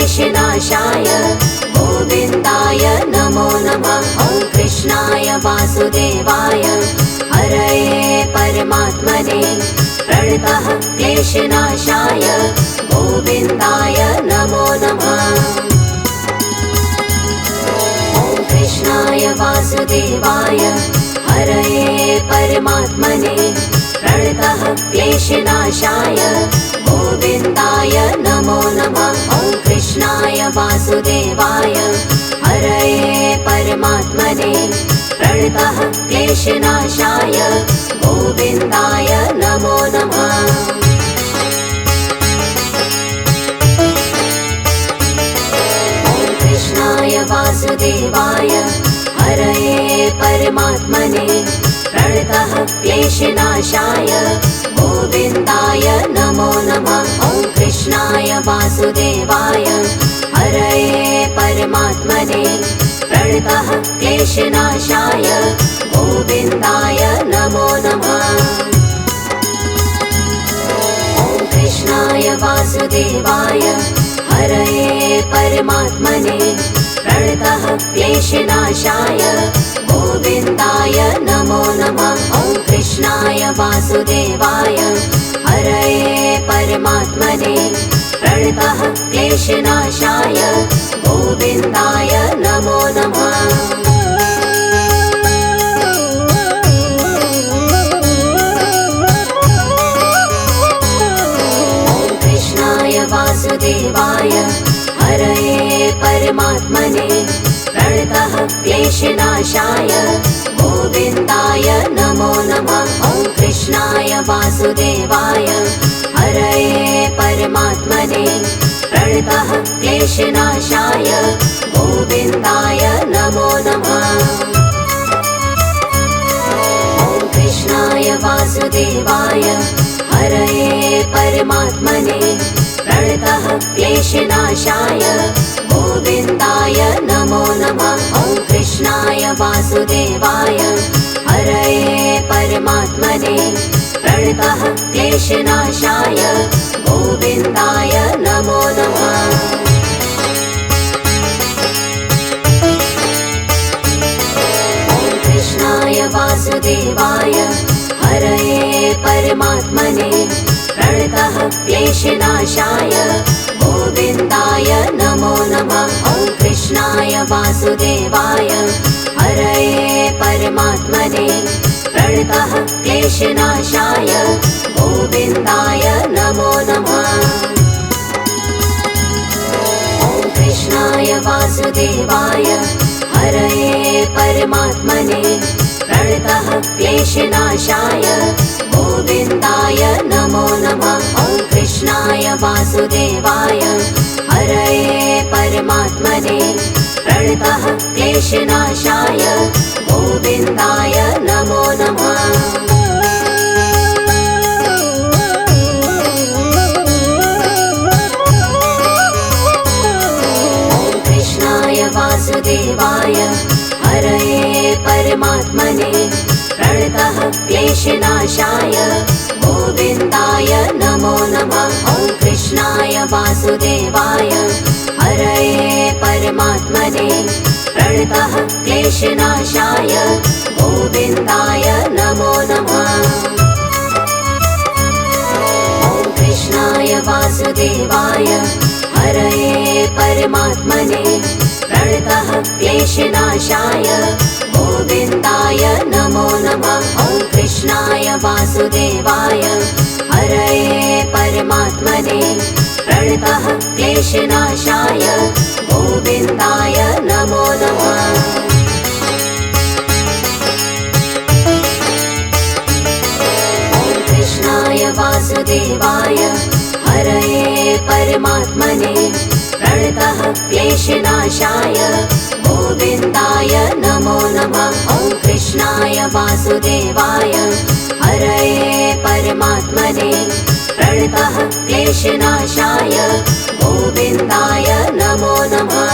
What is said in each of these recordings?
क्लेशनाशाय गोविन्दाय नमो नमः। ॐ कृष्णाय वासुदेवाय हरये परमात्मने प्रणतः क्लेशनाशाय गोविन्दाय नमो नमः। ॐ कृष्णाय वासुदेवाय हरये परमात्मने प्रणतः क्लेशनाशाय गोविन्दाय नमो नमः। ॐ कृष्णाय वासुदेवाय हरये परमात्मने प्रणतः क्लेशनाशाय गोविन्दाय नमो नमः। ॐ कृष्णाय वासुदेवाय हरये परमात्मने प्रणतः क्लेशनाशाय गोविन्दाय नमो नमः। ॐ कृष्णाय वासुदेवाय हरये परमात्मने प्रणतः क्लेशनाशाय गोविन्दाय नमो नमः। ॐ कृष्णाय वासुदेवाय हरये परमात्मने प्रणतः क्लेशनाशाय गोविन्दाय नमो नमः। ॐ कृष्णाय वासुदेवाय हरये परमात्मने प्रणतः क्लेशनाशाय गोविन्दाय नमो नमः। ॐ कृष्णाय वासुदेवाय हरये परमात्मने प्रणतः क्लेशनाशाय गोविन्दाय नमो नमः। ॐ कृष्णाय वासुदेवाय हरये परमात्मने प्रणतः क्लेशनाशाय गोविन्दाय नमो नमः। ॐ कृष्णाय वासुदेवाय हरये परमात्मने प्रणतः क्लेशनाशाय गोविन्दाय नमो नमः। ॐ कृष्णाय वासुदेवाय हरये परमात्मने प्रणतः क्लेशनाशाय गोविन्दाय नमो नमः। ॐ कृष्णाय वासुदेवाय हरये परमात्मने प्रणतः क्लेशनाशाय गोविन्दाय नमो नमः। ॐ कृष्णाय वासुदेवाय हरये परमात्मने प्रणतः क्लेशनाशाय गोविन्दाय नमो नमः। ॐ कृष्णाय वासुदेवाय हरये परमात्मने प्रणतः क्लेशनाशाय गोविन्दाय नमो नमः। ॐ कृष्णाय वासुदेवाय हरये परमात्मने प्रणतः क्लेशनाशाय गोविन्दाय नमो नमः। ॐ कृष्णाय वासुदेवाय हरये परमात्मने प्रणतः क्लेशनाशाय गोविन्दाय नमो नमः। ॐ कृष्णाय वासुदेवाय हरये परमात्मने प्रणतः क्लेशनाशाय गोविन्दाय नमो नमः। ॐ कृष्णाय वासुदेवाय हरये परमात्मने प्रणतः क्लेशनाशाय गोविन्दाय नमो नमः। ॐ कृष्णाय वासुदेवाय हरये परमात्मने प्रणतः क्लेशनाशाय गोविन्दाय नमो नमः। ॐ कृष्णाय वासुदेवाय हरये परमात्मने प्रणतः क्लेशनाशाय गोविन्दाय नमो नमः। ॐ कृष्णाय वासुदेवाय हरये परमात्मने प्रणतः क्लेशनाशाय गोविन्दाय नमो नमः।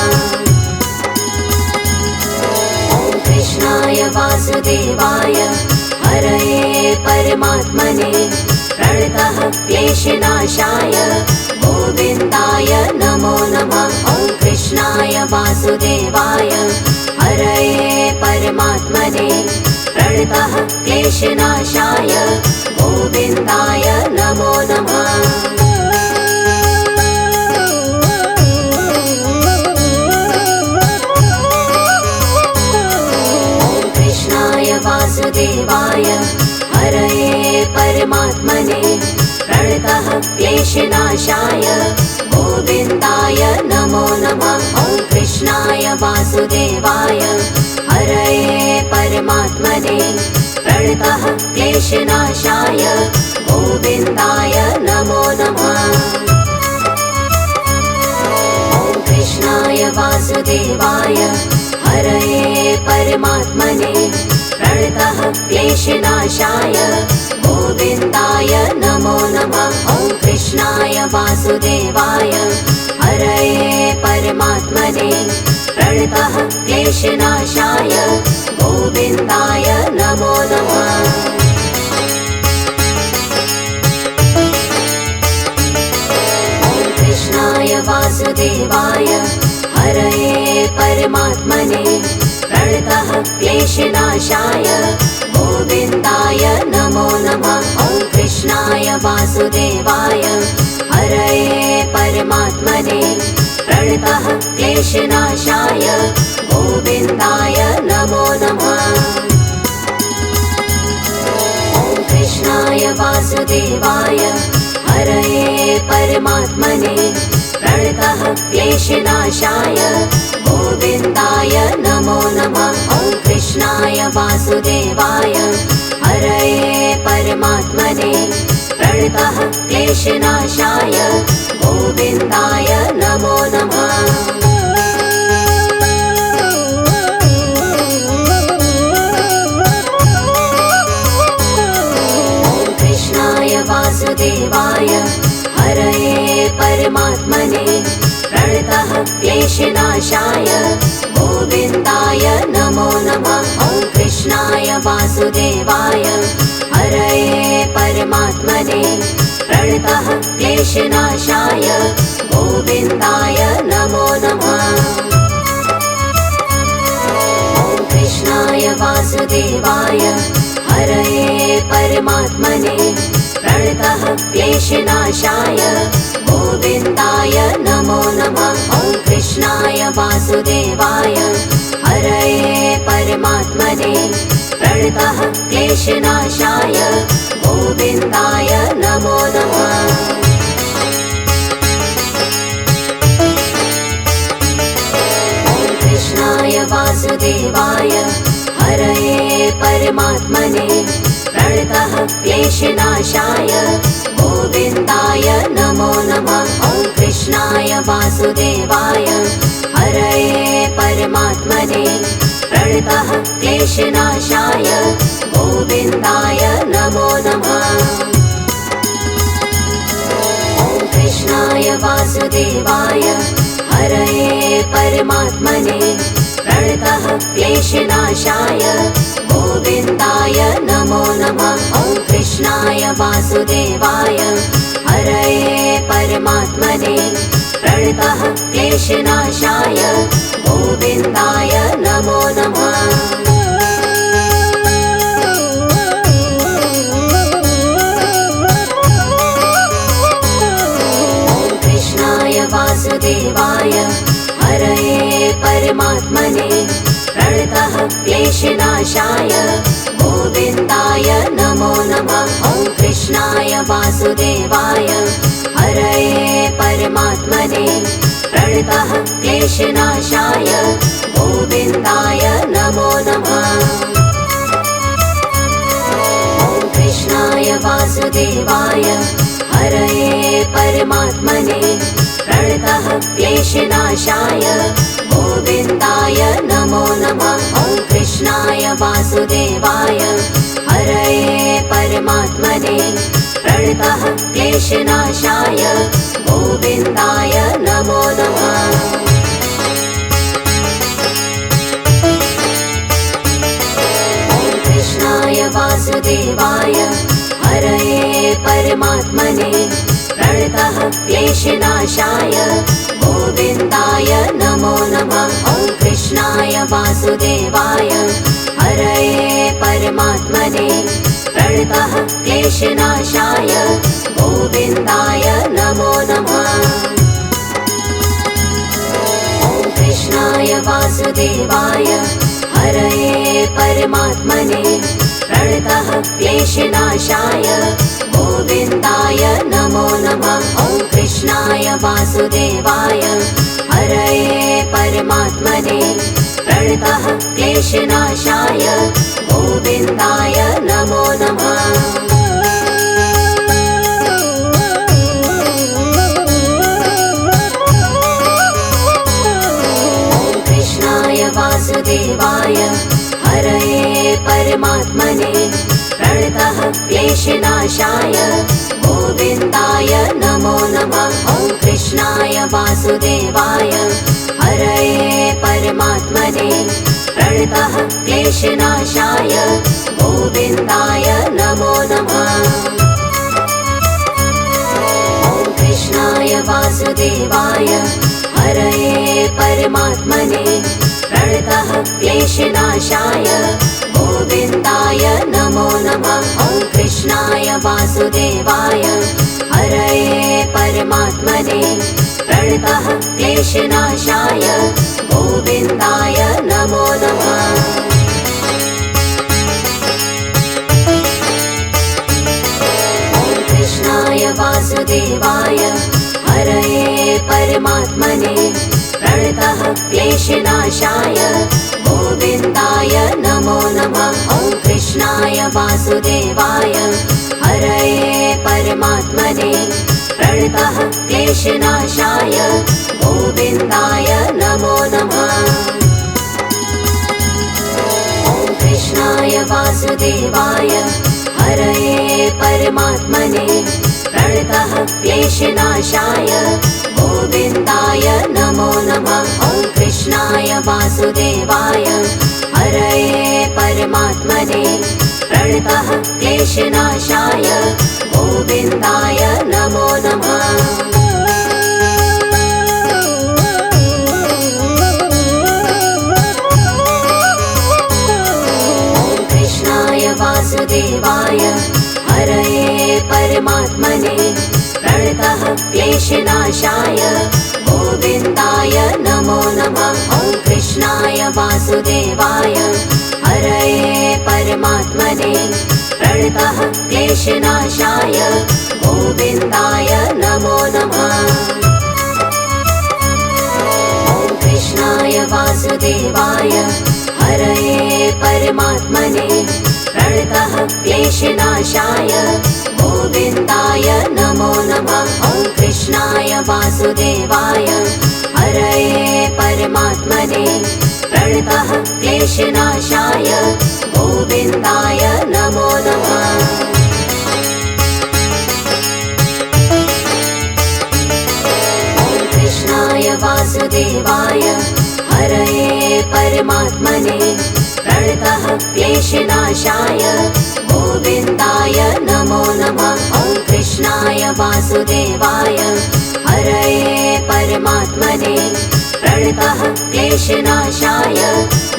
ॐ कृष्णाय वासुदेवाय हरये परमात्मने प्रणतः क्लेशनाशाय गोविन्दाय नमो नमः। वासुदेवाय हरये परमात्मने प्रणतः क्लेशनाशाय गोविन्दाय नमो नमः। वासुदेवाय हरये परमात्मने प्रणतः क्लेशनाशाय गोविन्दाय नमो नमः। ॐ कृष्णाय वासुदेवाय हरये परमात्मने प्रणतः क्लेशनाशाय गोविन्दाय नमो नमः। ॐ कृष्णाय वासुदेवाय हरये परमात्मने प्रणतः क्लेशनाशाय गोविन्दाय नमो नमः। ॐ कृष्णाय वासुदेवाय हरये परमात्मने प्रणतः क्लेशनाशाय गोविन्दाय नमो नमः। ॐ कृष्णाय वासुदेवाय हरये परमात्मने प्रणतः क्लेशनाशाय गोविन्दाय नमो नमः। ॐ कृष्णाय वासुदेवाय हरये परमात्मने प्रणतः क्लेशनाशाय गोविन्दाय नमो नमः। ॐ कृष्णाय वासुदेवाय हरये परमात्मने प्रणतः क्लेशनाशाय गोविन्दाय नमो नमः। ॐ कृष्णाय वासुदेवाय हरये परमात्मने प्रणतः क्लेशनाशाय गोविन्दाय नमो नमः। ॐ कृष्णाय वासुदेवाय हरये परमात्मने प्रणतः क्लेशनाशाय गोविन्दाय नमो नमः। ॐ कृष्णाय वासुदेवाय हरये परमात्मने प्रणतः क्लेशनाशाय गोविन्दाय नमो नमः। ॐ कृष्णाय वासुदेवाय हरये परमात्मने प्रणतः क्लेशनाशाय गोविन्दाय नमो नमः। ॐ कृष्णाय वासुदेवाय हरये परमात्मने प्रणतः क्लेशनाशाय गोविन्दाय नमो नमः। ॐ कृष्णाय वासुदेवाय हरये परमात्मने प्रणतः क्लेशनाशाय गोविन्दाय नमो नमः। ॐ कृष्णाय वासुदेवाय हरये परमात्मने प्रणतः क्लेशनाशाय गोविन्दाय नमो नमः। ॐ कृष्णाय वासुदेवाय हरये परमात्मने प्रणतः क्लेशनाशाय गोविन्दाय नमो नमः। ॐ कृष्णाय वासुदेवाय हरये परमात्मने प्रणतः क्लेशनाशाय गोविन्दाय नमो नमः। ॐ कृष्णाय वासुदेवाय हरये परमात्मने प्रणतः क्लेशनाशाय गोविन्दाय नमो नमः। ॐ कृष्णाय वासुदेवाय हरये परमात्मने प्रणतः क्लेशनाशाय गोविन्दाय नमो नमः। ॐ कृष्णाय वासुदेवाय हरये परमात्मने प्रणतः क्लेशनाशाय गोविन्दाय नमो नमः। ॐ कृष्णाय वासुदेवाय हरये परमात्मने प्रणतः क्लेशनाशाय गोविन्दाय नमो नमः। ॐ कृष्णाय वासुदेवाय हरये परमात्मने प्रणतः क्लेशनाशाय गोविन्दाय नमो नमः। वासुदेवाय हरये परमात्मने प्रणतः क्लेशनाशाय गोविन्दाय नमो नमः। ॐ कृष्णाय वासुदेवाय हरये परमात्मने प्रणतः क्लेशनाशाय गोविन्दाय नमो नमः। ॐ कृष्णाय वासुदेवाय हरये परमात्मने प्रणतः क्लेशनाशाय गोविन्दाय नमो नमः। ॐ कृष्णाय वासुदेवाय हरये परमात्मने प्रणतः क्लेशनाशाय गोविन्दाय नमो नमः। ॐ कृष्णाय वासुदेवाय हरये परमात्मने प्रणतः क्लेशनाशाय गोविन्दाय नमो नमः। ॐ कृष्णाय वासुदेवाय हरये परमात्मने प्रणतः क्लेशनाशाय गोविन्दाय नमो नमः। ॐ कृष्णाय वासुदेवाय हरये परमात्मने प्रणतः क्लेशनाशाय गोविन्दाय नमो नमः। ॐ कृष्णाय वासुदेवाय हरये परमात्मने प्रणतः क्लेशनाशाय गोविन्दाय नमो नमः। ॐ कृष्णाय वासुदेवाय हरये परमात्मने प्रणतः क्लेशनाशाय गोविन्दाय नमो नमः। ॐ कृष्णाय वासुदेवाय हरये परमात्मने प्रणतः क्लेशनाशाय गोविन्दाय नमो नमः। ॐ कृष्णाय वासुदेवाय हरये परमात्मने प्रणतः क्लेशनाशाय गोविन्दाय नमो नमः। ॐ कृष्णाय वासुदेवाय हरये परमात्मने प्रणतः क्लेशनाशाय गोविन्दाय नमो नमः। ॐ कृष्णाय वासुदेवाय हरये परमात्मने प्रणतः क्लेशनाशाय गोविन्दाय नमो नमः। ॐ कृष्णाय वासुदेवाय हरये परमात्मने प्रणतः क्लेशनाशाय गोविन्दाय नमो नमः। ॐ कृष्णाय वासुदेवाय हरये परमात्मने प्रणतः क्लेशनाशाय गोविन्दाय नमो नमः। ॐ कृष्णाय वासुदेवाय हरये परमात्मने प्रणतः क्लेशनाशाय गोविन्दाय नमो नमः। ॐ कृष्णाय वासुदेवाय हरये परमात्मने प्रणतः क्लेशनाशाय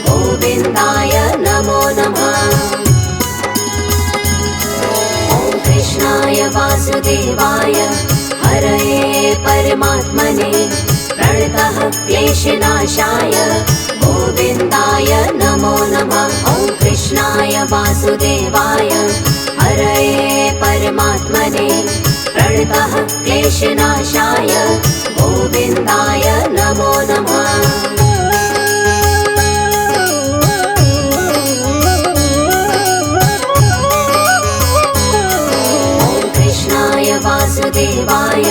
गोविन्दाय नमो नमः। ॐ कृष्णाय वासुदेवाय हरये परमात्मने प्रणतः क्लेशनाशाय गोविन्दाय नमो नमः। ॐ कृष्णाय वासुदेवाय हरये परमात्मने प्रणतः क्लेशनाशाय गोविन्दाय नमो नमः। ॐ कृष्णाय वासुदेवाय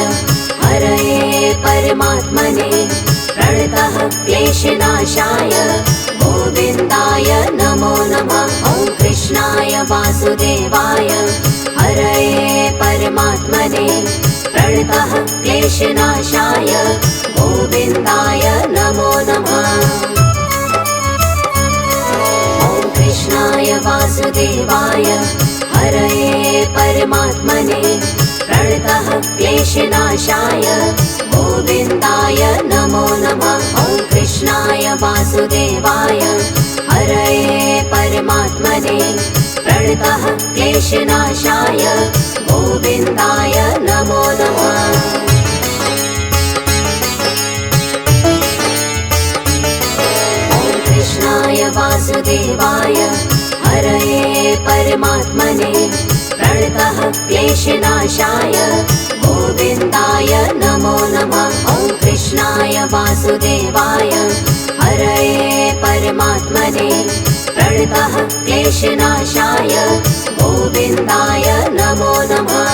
हरये परमात्मने प्रणतः क्लेशनाशाय गोविन्दाय नमो नमः। ॐ कृष्णाय वासुदेवाय हरये परमात्मने प्रणतः क्लेशनाशाय गोविन्दाय नमो नमः। ॐ कृष्णाय वासुदेवाय हरये परमात्मने प्रणतः क्लेशनाशाय गोविन्दाय नमो नमः। ॐ कृष्णाय कृष्णाय वासुदेवाय हरये परमात्मने प्रणतः क्लेशनाशाय गोविन्दाय नमो नमः। कृष्णाय वासुदेवाय हरये परमात्मने प्रणतः क्लेशनाशाय गोविन्दाय नमो नमः। ॐ कृष्णाय वासुदेवाय हरये परमात्मने प्रणतः क्लेशनाशाय गोविन्दाय नमो नमः।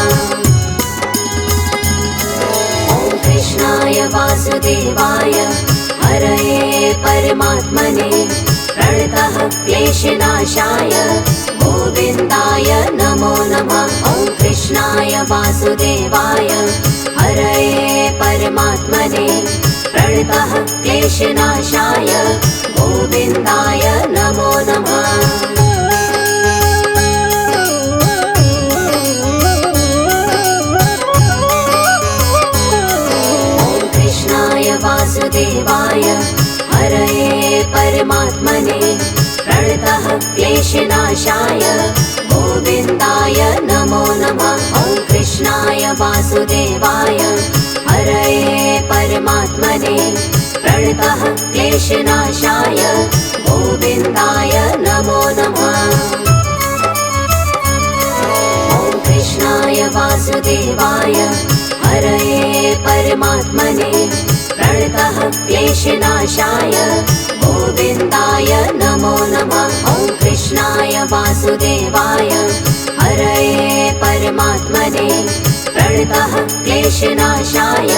ॐ कृष्णाय वासुदेवाय हरये परमात्मने प्रणतः क्लेशनाशाय गोविन्दाय नमो नमः। ॐ कृष्णाय वासुदेवाय हरये परमात्मने प्रणतः क्लेशनाशाय गोविन्दाय नमो नमः। वासुदेवाय हरये परमात्मने प्रणतः क्लेशनाशाय गोविन्दाय नमो नमः। ॐ कृष्णाय वासुदेवाय हरये परमात्मने प्रणतः क्लेशनाशाय गोविन्दाय नमो नमः। ॐ कृष्णाय वासुदेवाय हरये परमात्मने प्रणतः क्लेशनाशाय गोविन्दाय नमो नमः। ॐ कृष्णाय वासुदेवाय हरये परमात्मने प्रणतः क्लेशनाशाय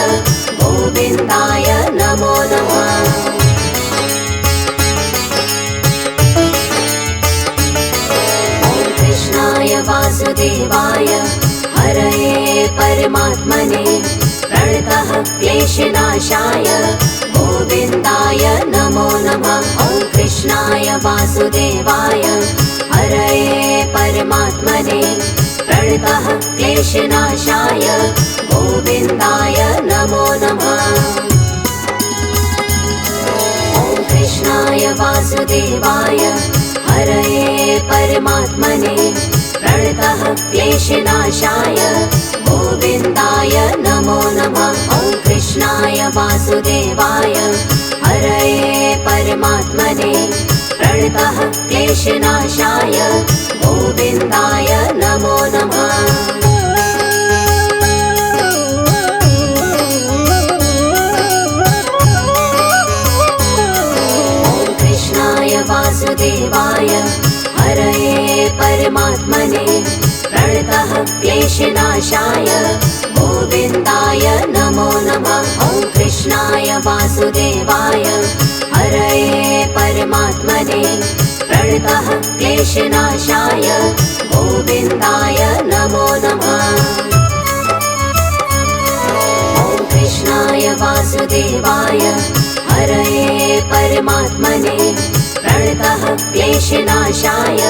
गोविन्दाय नमो नमः। ॐ कृष्णाय वासुदेवाय हरये परमात्मने प्रणतः क्लेशनाशाय गोविन्दाय नमो नमः। ॐ कृष्णाय वासुदेवाय हरये परमात्मने प्रणतः क्लेशनाशाय गोविन्दाय नमो नमः। ॐ कृष्णाय वासुदेवाय हरये परमात्मने प्रणतः क्लेशनाशाय गोविन्दाय नमो नमः। ॐ कृष्णाय वासुदेवाय हरये परमात्मने प्रणतः क्लेशनाशाय गोविन्दाय नमो नमः। ॐ कृष्णाय वासुदेवाय हरये परमात्मने प्रणतः क्लेशनाशाय गोविन्दाय नमो नमः। ॐ कृष्णाय वासुदेवाय हरये परमात्मने प्रणतः क्लेशनाशाय गोविन्दाय नमो नमः। ॐ कृष्णाय वासुदेवाय हरये परमात्मने प्रणतः क्लेशनाशाय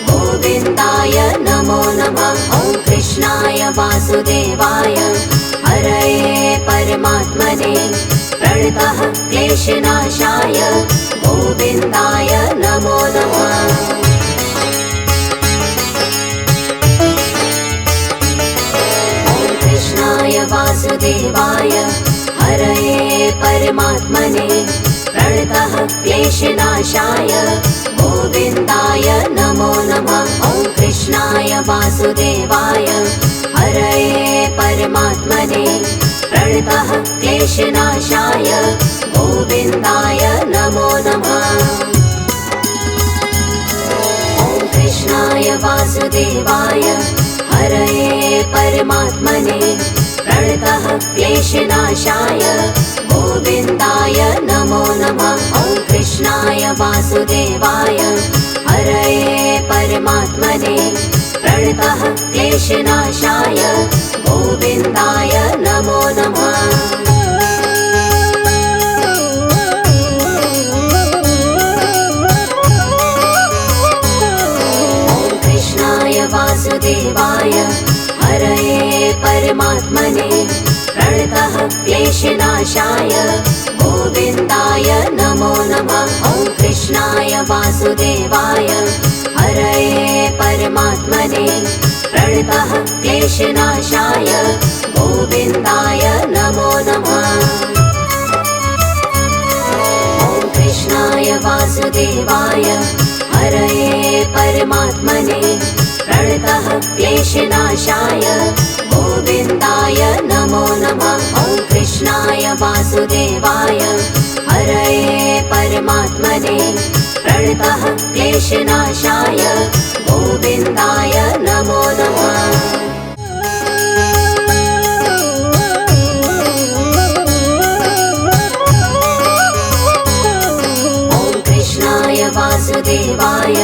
गोविन्दाय नमो नमः। ॐ कृष्णाय वासुदेवाय हरये परमात्मने प्रणतः क्लेशनाशाय गोविन्दाय नमो नमः। ॐ कृष्णाय वासुदेवाय हरये परमात्मने प्रणतः क्लेशनाशाय गोविन्दाय नमो नमः। ॐ कृष्णाय वासुदेवाय हरये परमात्मने प्रणतः क्लेशनाशाय गोविन्दाय नमो नमः। ॐ कृष्णाय वासुदेवाय हरये परमात्मने प्रणतः क्लेशनाशाय गोविन्दाय नमो नमः। ॐ कृष्णाय वासुदेवाय हरये परमात्मने प्रणतः क्लेशनाशाय गोविन्दाय नमो नमः। ॐ कृष्णाय वासुदेवाय हरये परमात्मने प्रणतः क्लेशनाशाय गोविन्दाय नमो वासुदेवाय हरये परमात्मने प्रणतः क्लेशनाशाय गोविन्दाय नमो नमः। ॐ कृष्णाय वासुदेवाय हरये परमात्मने प्रणतः क्लेशनाशाय गोविन्दाय नमो नमः। ॐ कृष्णाय वासुदेवाय हरये परमात्मने प्रणतः क्लेशनाशाय गोविन्दाय नमो नमः। ॐ कृष्णाय वासुदेवाय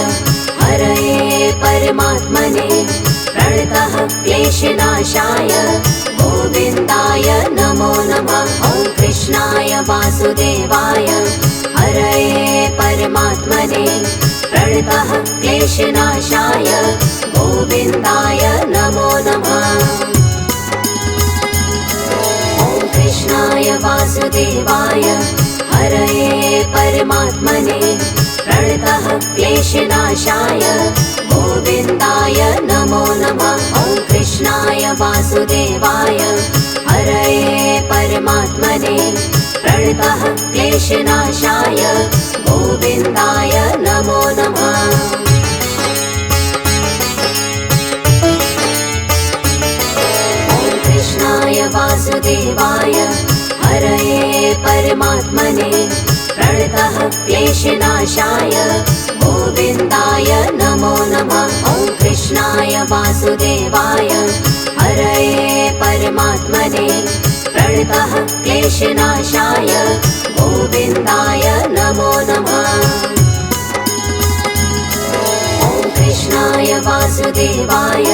हरये परमात्मने प्रणतः क्लेशनाशाय गोविन्दाय नमो नमः। ॐ कृष्णाय वासुदेवाय हरये परमात्मने प्रणतः क्लेशनाशाय गोविन्दाय नमो नमः। ॐ कृष्णाय वासुदेवाय हरये परमात्मने प्रणतः क्लेशनाशाय गोविन्दाय नमो नमः। ॐ कृष्णाय वासुदेवाय हरये परमात्मने प्रणतः क्लेशनाशाय गोविन्दाय नमो नमः। ॐ कृष्णाय वासुदेवाय हरये परमात्मने प्रणतः क्लेशनाशाय गोविन्दाय नमो नमः। ॐ कृष्णाय वासुदेवाय हरये परमात्मने प्रणतः क्लेशनाशाय गोविन्दाय नमो नमः। ॐ कृष्णाय वासुदेवाय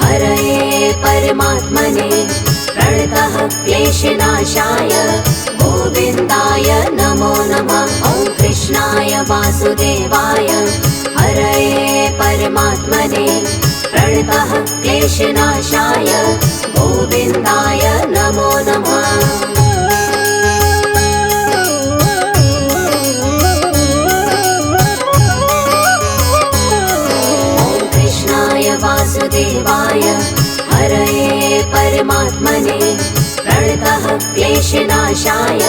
हरये परमात्मने प्रणतः क्लेशनाशाय गोविन्दाय नमो नमः। ॐ कृष्णाय वासुदेवाय हरये परमात्मने प्रणतः क्लेशनाशाय गोविन्दाय नमो नमः। ॐ कृष्णाय वासुदेवाय हरये परमात्मने प्रणतः क्लेशनाशाय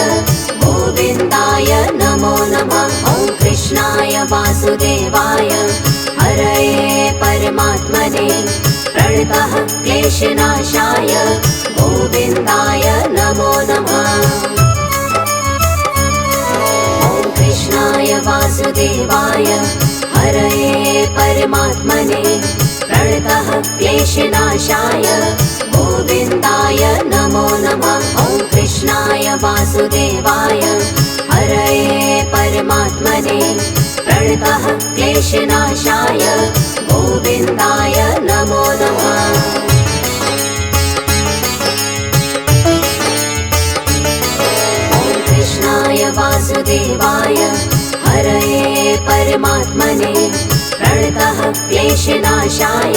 गोविन्दाय नमो नमः। ॐ कृष्णाय वासुदेवाय हरये परमात्मने प्रणतः क्लेशनाशाय गोविन्दाय नमो नमः। ॐ कृष्णाय वासुदेवाय हरये परमात्मने प्रणतः क्लेशनाशाय गोविन्दाय नमो नमः। ॐ कृष्णाय वासुदेवाय हरये परमात्मने प्रणतः क्लेशनाशाय गोविन्दाय नमो नमः। ॐ कृष्णाय वासुदेवाय हरये परमात्मने प्रणतः क्लेशनाशाय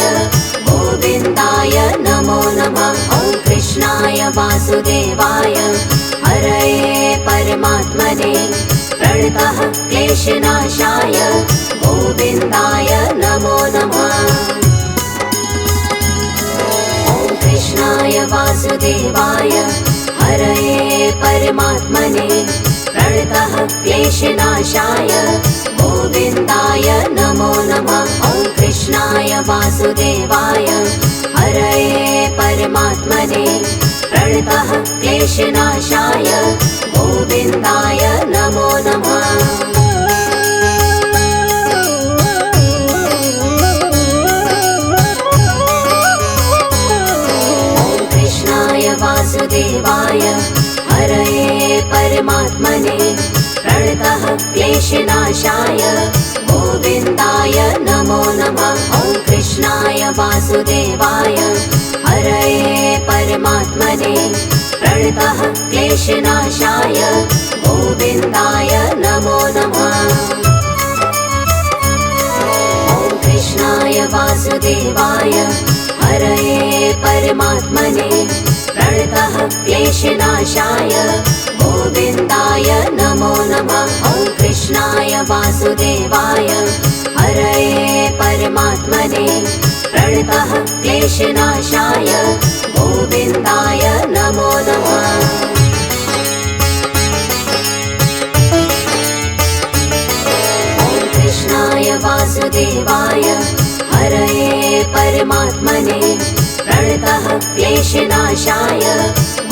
गोविन्दाय नमो नमः। ॐ कृष्णाय वासुदेवाय हरये परमात्मने प्रणतः क्लेशनाशाय गोविन्दाय नमो नमः। ॐ कृष्णाय वासुदेवाय हरये परमात्मने प्रणतः क्लेशनाशाय गोविन्दाय नमो नमः। ॐ कृष्णाय वासुदेवाय हरये परमात्मने प्रणतः क्लेशनाशाय गोविन्दाय नमो नमः। ॐ कृष्णाय वासुदेवाय हरये परमात्मने प्रणतः क्लेशनाशाय गोविन्दाय नमो नमः। ॐ कृष्णाय वासुदेवाय हरये परमात्मने प्रणतः क्लेशनाशाय गोविन्दाय नमो नमः। ॐ कृष्णाय वासुदेवाय हरये परमात्मने प्रणतः क्लेशनाशाय गोविन्दाय नमो नमः। ॐ कृष्णाय वासुदेवाय परमात्मने प्रणतः क्लेशनाशाय गोविन्दाय नमो नमः। कृष्णाय वासुदेवाय हरये परमात्मने प्रणतः क्लेशनाशाय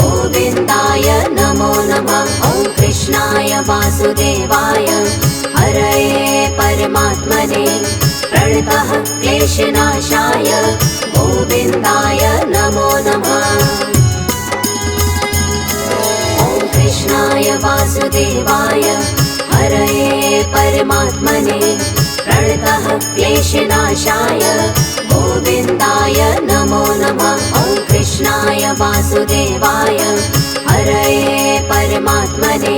गोविन्दाय नमो नमः। ॐ कृष्णाय वासुदेवाय हरये परमात्मने प्रणतः क्लेशनाशाय गोविन्दाय नमो नमः। ॐ कृष्णाय वासुदेवाय हरये परमात्मने प्रणतः क्लेशनाशाय गोविन्दाय नमो नमः। ॐ कृष्णाय वासुदेवाय हरये परमात्मने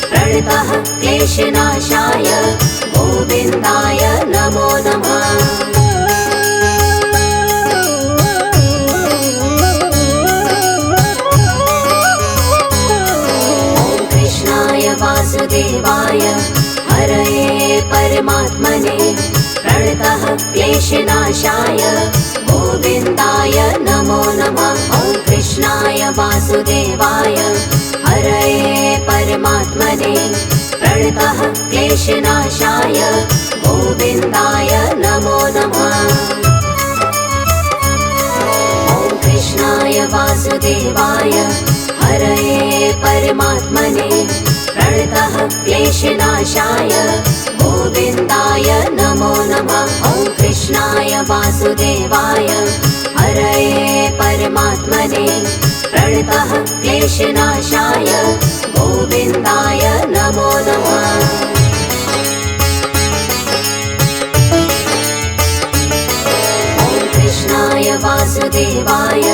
प्रणतः क्लेशनाशाय गोविन्दाय नमो नमः। वासुदेवाय हरये परमात्मने प्रणतः क्लेशनाशाय गोविन्दाय नमो नमः। ॐ कृष्णाय वासुदेवाय हरये परमात्मने प्रणतः क्लेशनाशाय गोविन्दाय नमो नमः। ॐ कृष्णाय वासुदेवाय हरये परमात्मने प्रणतः क्लेशनाशाय गोविन्दाय नमो नमः। ॐ कृष्णाय वासुदेवाय हरये परमात्मने प्रणतः क्लेशनाशाय गोविन्दाय नमो नमः। ॐ कृष्णाय वासुदेवाय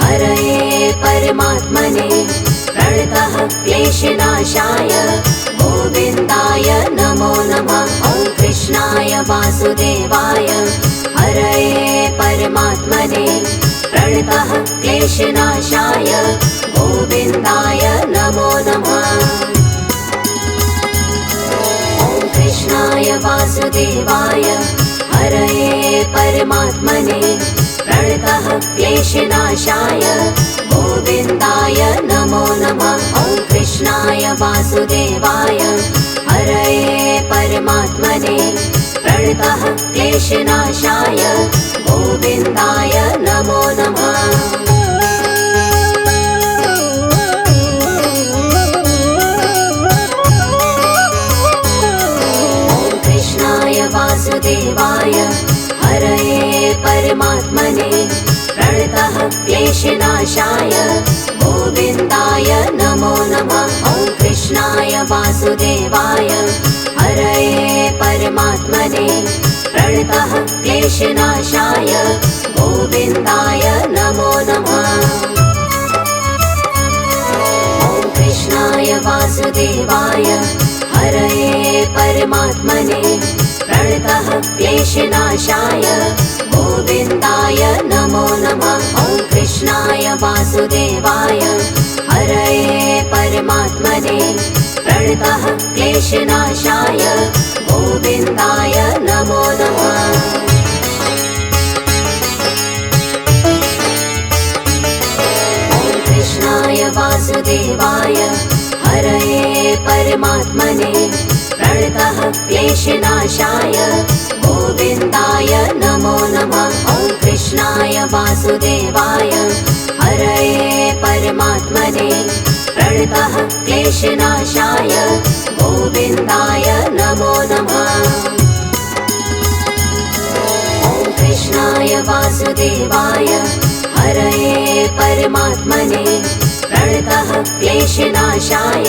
हरये परमात्मने प्रणतः क्लेशनाशाय गोविन्दाय नमो नमः। ॐ कृष्णाय वासुदेवाय हरये परमात्मने प्रणतः क्लेशनाशाय गोविन्दाय नमो नमः। ॐ कृष्णाय वासुदेवाय हरये परमात्मने प्रणतः क्लेशनाशाय गोविन्दाय नमो नमः। ॐ कृष्णाय वासुदेवाय हरये परमात्मने प्रणतः क्लेशनाशाय गोविन्दाय नमो नमः। ॐ कृष्णाय वासुदेवाय हरये परमात्मने प्रणतः क्लेशनाशाय गोविन्दाय नमो नमः। ॐ कृष्णाय वासुदेवाय हरये परमात्मने प्रणतः क्लेशनाशाय गोविन्दाय नमो नमः। ॐ कृष्णाय वासुदेवाय हरये परमात्मने प्रणतः क्लेशनाशाय गोविन्दाय नमो नमः। ॐ कृष्णाय वासुदेवाय हरये परमात्मने प्रणतः क्लेशनाशाय गोविन्दाय नमो नमः। ॐ कृष्णाय वासुदेवाय हरये परमात्मने प्रणतः क्लेशनाशाय गोविन्दाय नमो नमः। ॐ कृष्णाय वासुदेवाय हरये परमात्मने प्रणतः क्लेशनाशाय गोविन्दाय नमो नमः। ॐ कृष्णाय वासुदेवाय हरये परमात्मने प्रणतः क्लेशनाशाय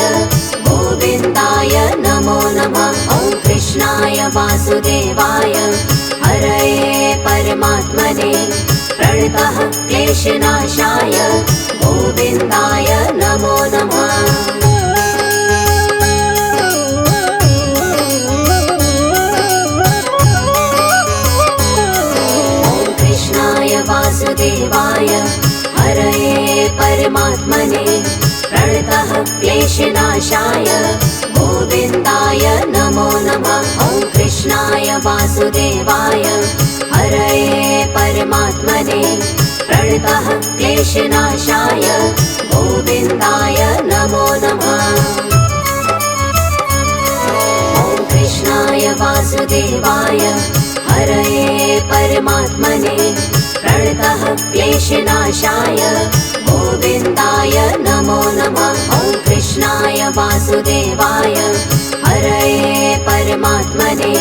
गोविन्दाय नमो नमः। ॐ कृष्णाय वासुदेवाय हरये परमात्मने प्रणतः क्लेशनाशाय गोविन्दाय नमो नमः। ॐ कृष्णाय वासुदेवाय हरये परमात्मने प्रणतः क्लेशनाशाय गोविन्दाय नमो नमः। ॐ कृष्णाय वासुदेवाय परमात्मने प्रणतः क्लेशनाशाय गोविन्दाय नमो नमः। ॐ कृष्णाय वासुदेवाय हरये परमात्मने प्रणतः क्लेशनाशाय गोविन्दाय नमो नमः। ॐ कृष्णाय वासुदेवाय हरये परमात्मने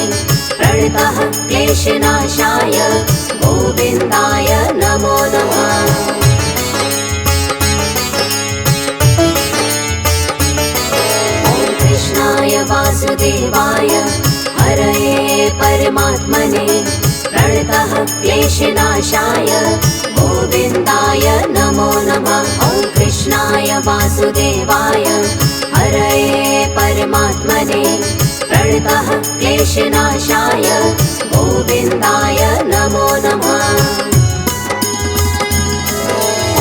प्रणतः क्लेशनाशाय गोविन्दाय नमो नमः। ॐ कृष्णाय वासुदेवाय हरये परमात्मने प्रणतः क्लेशनाशाय गोविन्दाय नमो नमः। ॐ कृष्णाय वासुदेवाय हरये परमात्मने प्रणतः क्लेशनाशाय गोविन्दाय नमो नमः।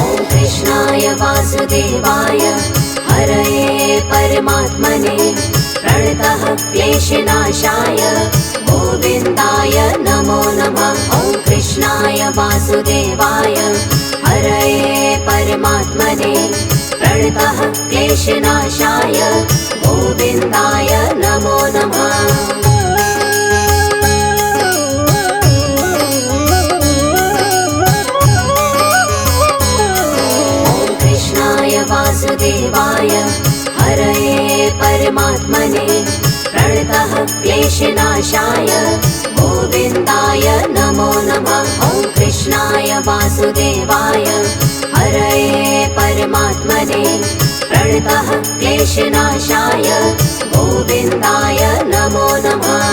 ॐ कृष्णाय वासुदेवाय हरये परमात्मने प्रणतः क्लेशनाशाय गोविन्दाय नमो नमः। ॐ कृष्णाय वासुदेवाय हरये परमात्मने प्रणतः क्लेशनाशाय गोविन्दाय नमो नमः। ॐ कृष्णाय वासुदेवाय हरये परमात्मने प्रणतः क्लेशनाशाय गोविन्दाय नमो नमः। ॐ कृष्णाय वासुदेवाय हरये परमात्मने प्रणतः क्लेशनाशाय गोविन्दाय नमो नमः।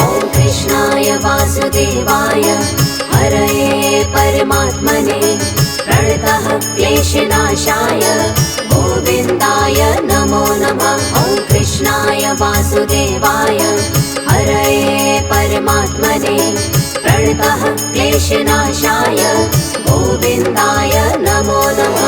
ॐ कृष्णाय वासुदेवाय हरये परमात्मने प्रणतः क्लेशनाशाय गोविन्दाय नमो नमः। ॐ कृष्णाय वासुदेवाय हरये परमात्मने प्रणतः क्लेशनाशाय गोविन्दाय नमो नमः।